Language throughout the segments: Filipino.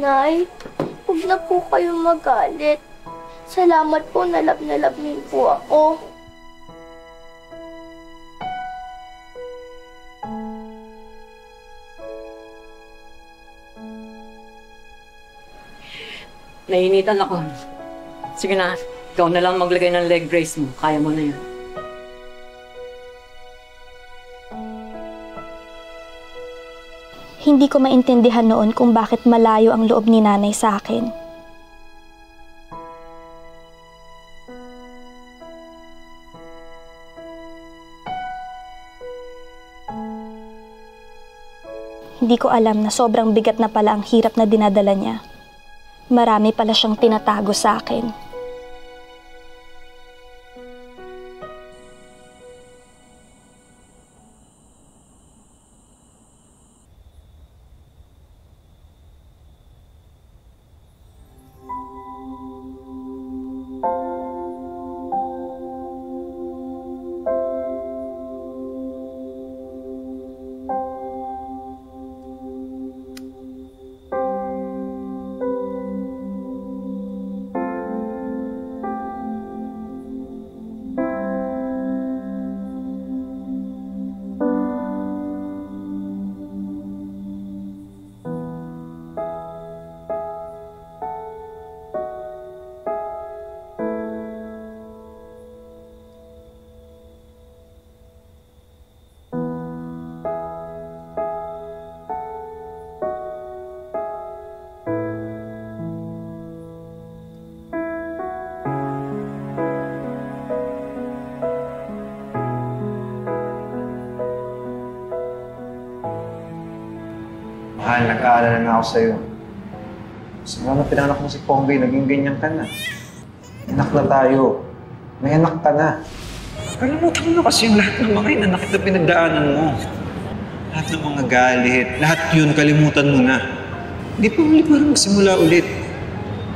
Nay, huwag na po kayong magalit. Salamat po, na love niyo po ako. Nainitan ako. Sige na, ikaw na lang maglagay ng leg brace mo. Kaya mo na yan. Hindi ko maintindihan noon kung bakit malayo ang loob ni nanay sa akin. Hindi ko alam na sobrang bigat na pala ang hirap na dinadala niya. Marami pala siyang tinatago sa akin. Mahal, nag-aalala na ako sa'yo. Simula na pinanak mo si Ponggay, naging ganyan ka na. Anak na tayo. May anak ka na. Kalimutan mo kasi yung lahat ng mga inanak na pinagdaanan mo. Lahat ng mga galit, lahat yun, kalimutan mo na. Hindi pa ulit parang magsimula ulit.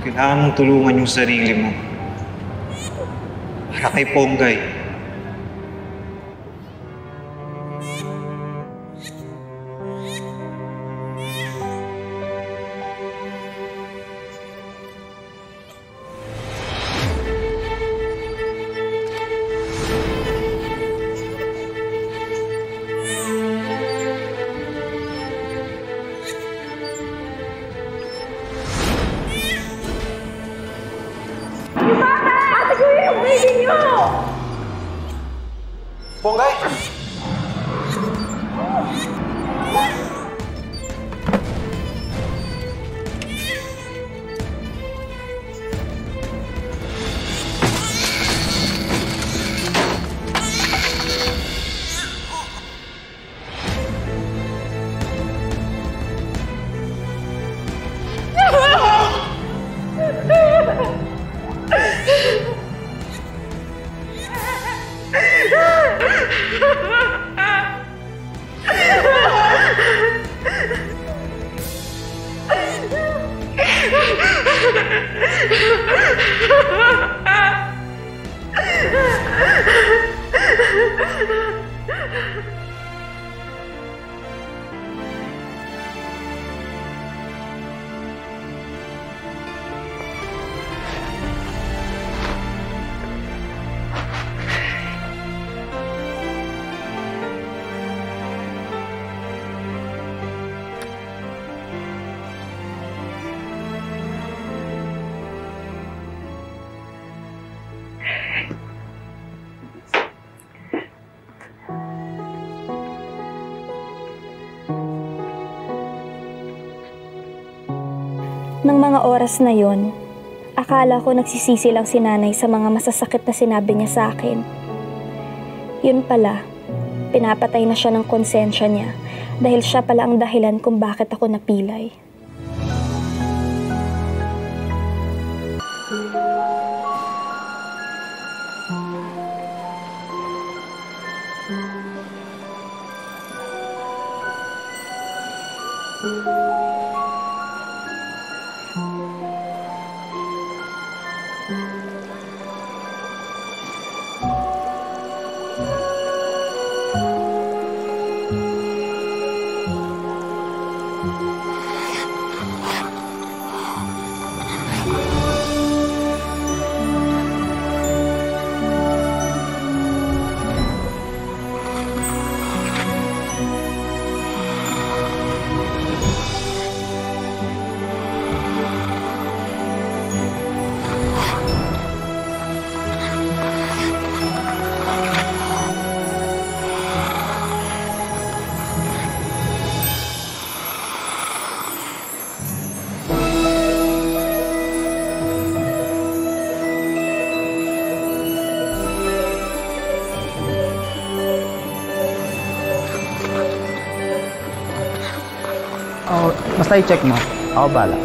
Kailangan mong tulungan yung sarili mo. Para kay Ponggay. Ponggay! Nang mga oras na yon, akala ko nagsisisi lang si nanay sa mga masasakit na sinabi niya sa akin. Yun pala, pinapatay na siya ng konsensya niya dahil siya pala ang dahilan kung bakit ako napilay. Basta i-check mo. Ako bala.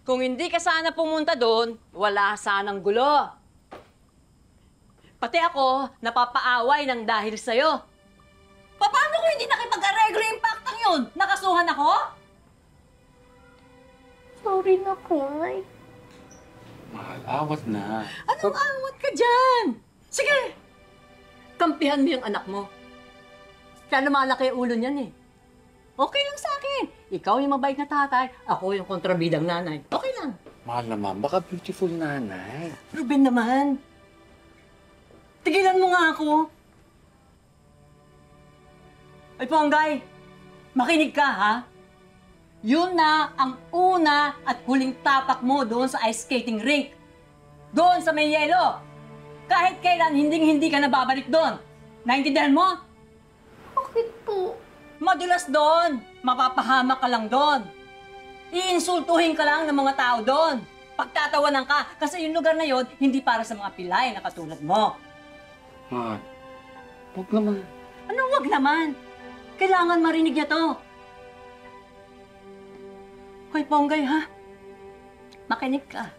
Kung hindi ka sana pumunta doon, wala sanang gulo. Pati ako, napapaaway ng dahil sa'yo. Paano kung hindi nakipag-areglo yung paktang yun? Nakasuhan ako? Sorry na po, Nay. Mahal, awat na. Anong awat ka dyan? Sige, kampihan mo yung anak mo. Kaya lumalaki yung ulo niyan eh. Okay lang sa akin. Ikaw yung mabait na tatay, ako yung kontrabidang nanay. Okay lang. Mahal naman, baka beautiful nanay. Ruben naman. Tigilan mo nga ako. Ay, Ponggay, makinig ka, ha? Yun na ang una at huling tapak mo doon sa ice skating rink. Doon sa may yelo. Kahit kailan, hindi ka na babalik doon. Naintindihan mo? Bakit po? Madulas doon. Mapapahamak ka lang doon. Iinsultuhin ka lang ng mga tao doon. Pagtatawanan ka. Kasi yung lugar na yon hindi para sa mga pilay na katulad mo. Mahal, huwag naman. Ano wag naman? Kailangan marinig niya to. Hoy, Ponggay, ha? Makinig ka.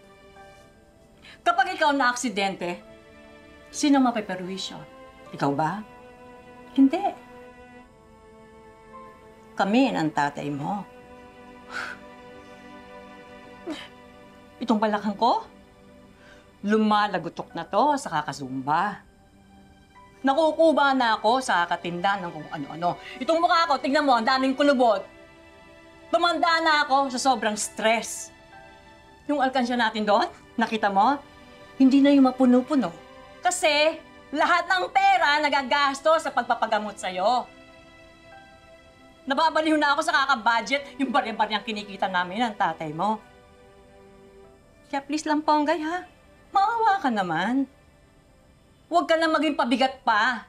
Kapag ikaw na aksidente, sino mapeperwisyo? Ikaw ba? Hindi. Kami ng tatay mo. Itong balakang ko, lumalagutok na to sa kakazumba. Nakukuba na ako sa kakatinda ng kung ano-ano. Itong mukha ko, tignan mo, ang daming kulubot. Tumanda na ako sa sobrang stress. Yung alkansya natin doon, nakita mo, hindi na yung mapuno-puno. Kasi lahat ng pera nagagasto sa pagpapagamot sa'yo. Nababaliw na ako sa kaka-budget yung barya-baryang kinikita namin ng tatay mo. Kaya please lang, Ponggay, ha? Maawa ka naman. Huwag ka na maging pabigat pa.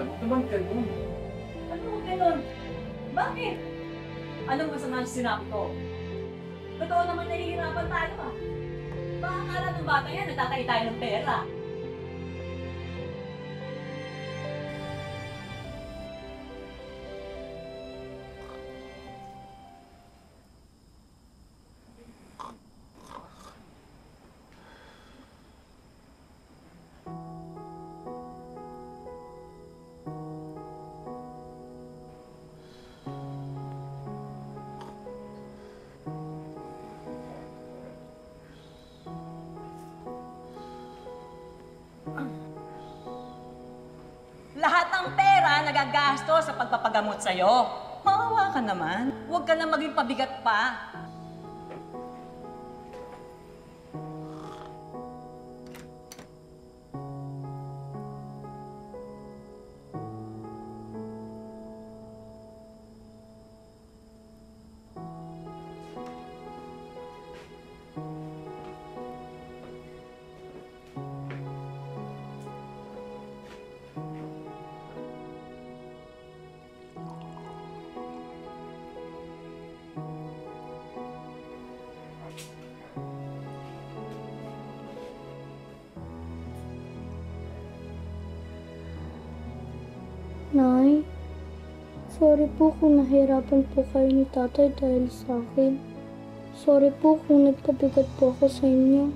huwag naman ganun. Ano mo ganun? Bakit? Anong masama sa sinabi ko? Totoo naman nahihirapan tayo ah. Baka akala ng bata yan, nagtatay tayo ng pera. Lahat ng pera nagagasto sa pagpapagamot sa'yo. Maawa ka naman. Huwag ka na maging pabigat pa. Nay, sorry po kung nahirapan po kayo ni tatay dahil sa akin. Sorry po kung nagpabigat po ako sa inyo.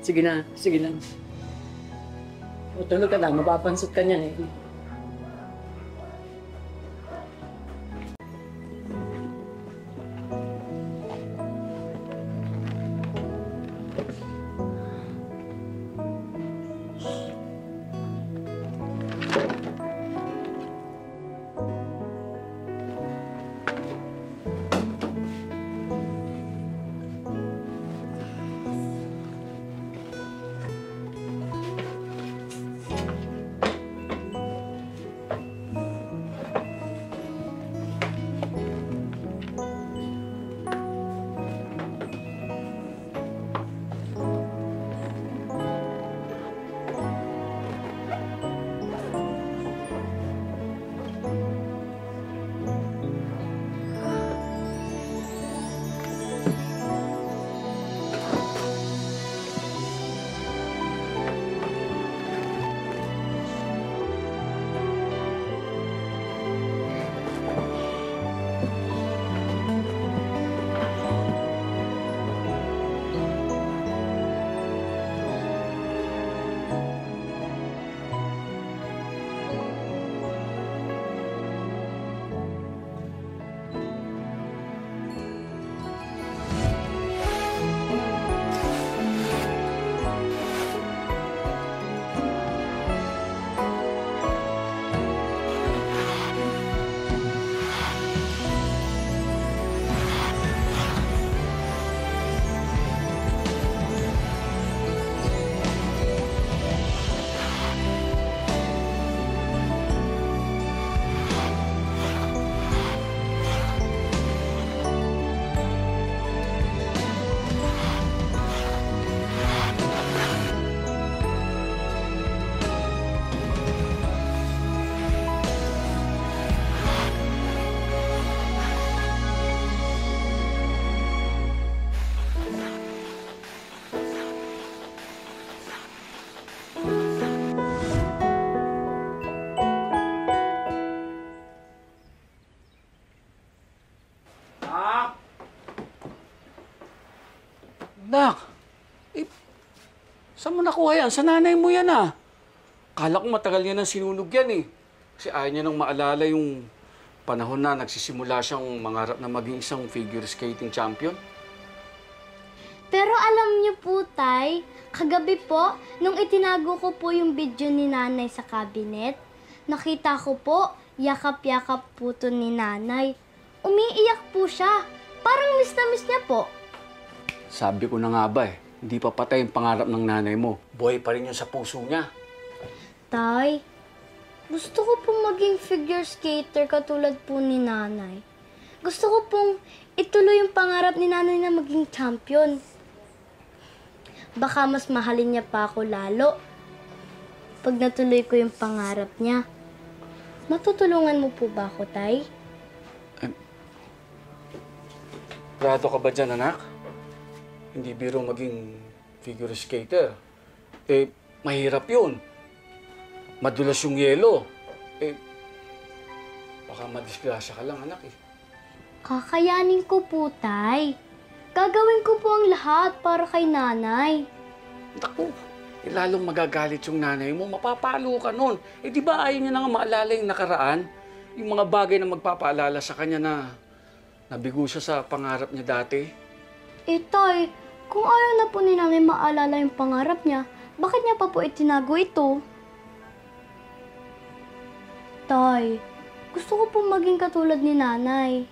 Sige lang. O tulog ka lang, mapapansot ka niyan eh. Nak! Saan mo nakuha yan? Sa nanay mo yan ah. Kala ko matagal niya nang sinunog yan eh. Kasi ayaw niya nang maalala yung panahon na nagsisimula siyang mangarap na maging isang figure skating champion. Pero alam niyo po, Tay, kagabi po, nung itinago ko po yung video ni Nanay sa cabinet, nakita ko po, yakap-yakap po to ni Nanay. Umiiyak po siya. Parang miss na miss niya po. Sabi ko na nga ba eh, hindi pa patay yung pangarap ng nanay mo. Buhay pa rin yun sa puso niya. Tay, Gusto ko pong maging figure skater katulad po ni nanay. Gusto ko pong ituloy yung pangarap ni nanay na maging champion. Baka mas mahalin niya pa ako lalo pag natuloy ko yung pangarap niya. Matutulungan mo po ba ako, Tay? Grado ka ba dyan, anak? Hindi biro maging figure skater. Mahirap yun. Madulas yung yelo. Baka madisgrasya ka lang, anak eh. Kakayanin ko po, Tay. Gagawin ko po ang lahat para kay nanay. Naku, lalong magagalit yung nanay mo. Mapapalo ka nun. Di ba ayaw niya na nga maalala yung nakaraan? Yung mga bagay na magpapaalala sa kanya na nabigo siya sa pangarap niya dati. Tay, kung ayaw na po ni nanay maalala yung pangarap niya, bakit niya pa po itinago ito? Tay, gusto ko po maging katulad ni nanay.